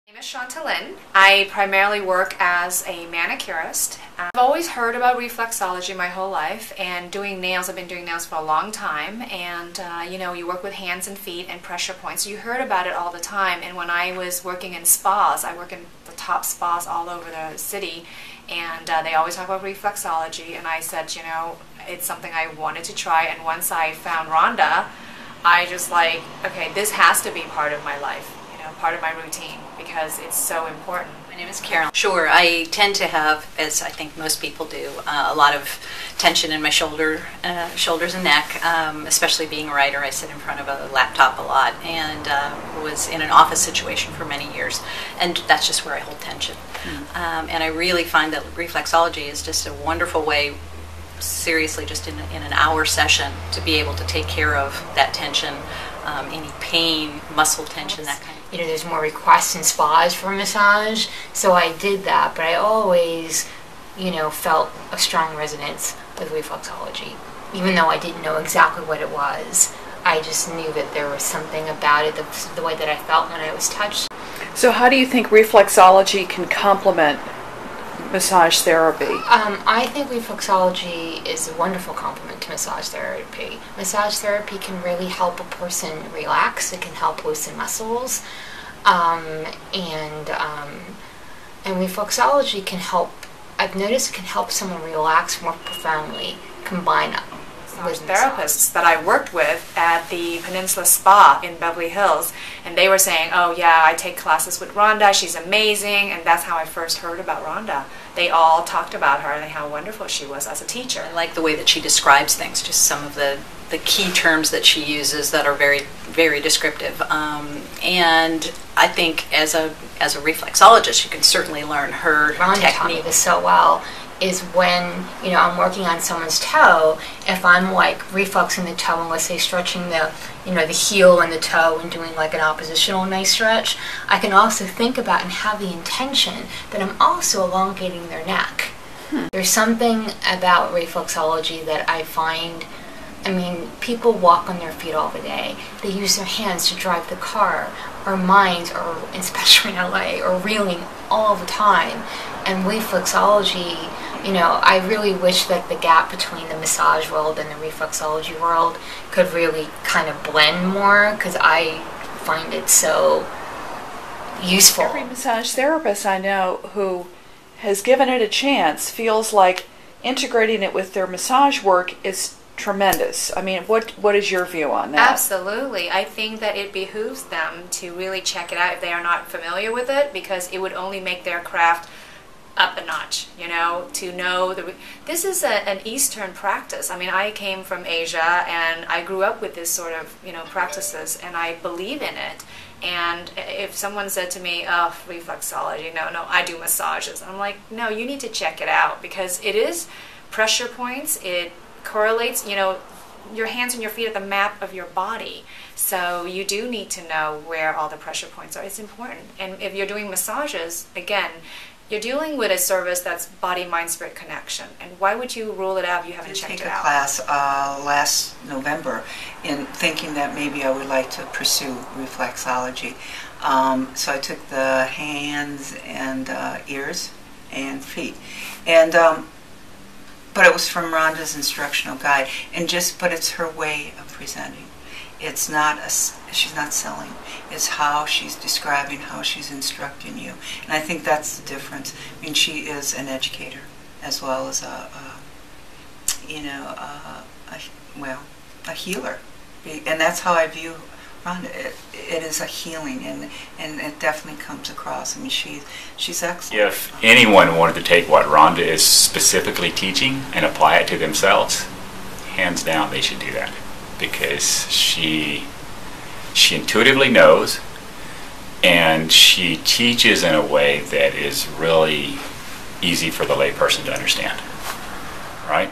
My name is Chantalyn. I primarily work as a manicurist. I've always heard about reflexology my whole life, and doing nails, I've been doing nails for a long time, and you work with hands and feet and pressure points. You heard about it all the time, and when I was working in spas, I work in the top spas all over the city, and they always talk about reflexology, and I said, it's something I wanted to try, and once I found Rhonda, I just like, okay, this has to be part of my life, part of my routine, because it's so important. My name is Carol. Sure, I tend to have, as I think most people do, a lot of tension in my shoulders and neck, especially being a writer. I sit in front of a laptop a lot and was in an office situation for many years, and that's just where I hold tension. And I really find that reflexology is just a wonderful way, seriously, just in an hour session, to be able to take care of that tension, any pain, muscle tension, that kind of thing. There's more requests in spas for massage, so I did that, but I always, felt a strong resonance with reflexology. Even though I didn't know exactly what it was, I just knew that there was something about it, the way that I felt when I was touched. So how do you think reflexology can complement massage therapy? I think reflexology is a wonderful complement to massage therapy. Massage therapy can really help a person relax. It can help loosen muscles, and reflexology can help. I've noticed it can help someone relax more profoundly. Combine with therapists that I worked with at the Peninsula Spa in Beverly Hills, and they were saying, oh yeah, I take classes with Rhonda, she's amazing, and that's how I first heard about Rhonda. They all talked about her and how wonderful she was as a teacher. I like the way that she describes things, just some of the key terms that she uses that are very, very descriptive. And I think as a reflexologist, you can certainly learn her Rhonda technique. taught me this so well. Is when, I'm working on someone's toe, if I'm like reflexing the toe and let's say stretching the, the heel and the toe and doing like an oppositional nice stretch, I can also think about and have the intention that I'm also elongating their neck. There's something about reflexology that I find, people walk on their feet all the day. They use their hands to drive the car. Our minds, or especially in LA, are reeling all the time. And reflexology, I really wish that the gap between the massage world and the reflexology world could really kind of blend more, because I find it so useful. Every massage therapist I know who has given it a chance feels like integrating it with their massage work is tremendous. What is your view on that? Absolutely. I think that it behooves them to really check it out if they are not familiar with it, because it would only make their craft up a notch, to know this is an Eastern practice. I came from Asia and I grew up with this sort of, practices, and I believe in it. And if someone said to me, oh, reflexology, no, I do massages. I'm like, no, you need to check it out, because it is pressure points. It correlates, your hands and your feet are the map of your body. So you do need to know where all the pressure points are. It's important. And if you're doing massages, again, you're dealing with a service that's body, mind, spirit connection. And why would you rule it out if you haven't checked it out? I took a class last November in thinking that maybe I would like to pursue reflexology. So I took the hands and ears and feet. And but it was from Rhonda's instructional guide, but it's her way of presenting. It's not she's not selling. It's how she's describing, how she's instructing you, and I think that's the difference. She is an educator as well as a healer, and that's how I view Rhonda. It is a healing, and it definitely comes across. She's excellent. If anyone wanted to take what Rhonda is specifically teaching and apply it to themselves, hands down they should do that, because she intuitively knows, and she teaches in a way that is really easy for the layperson to understand, right?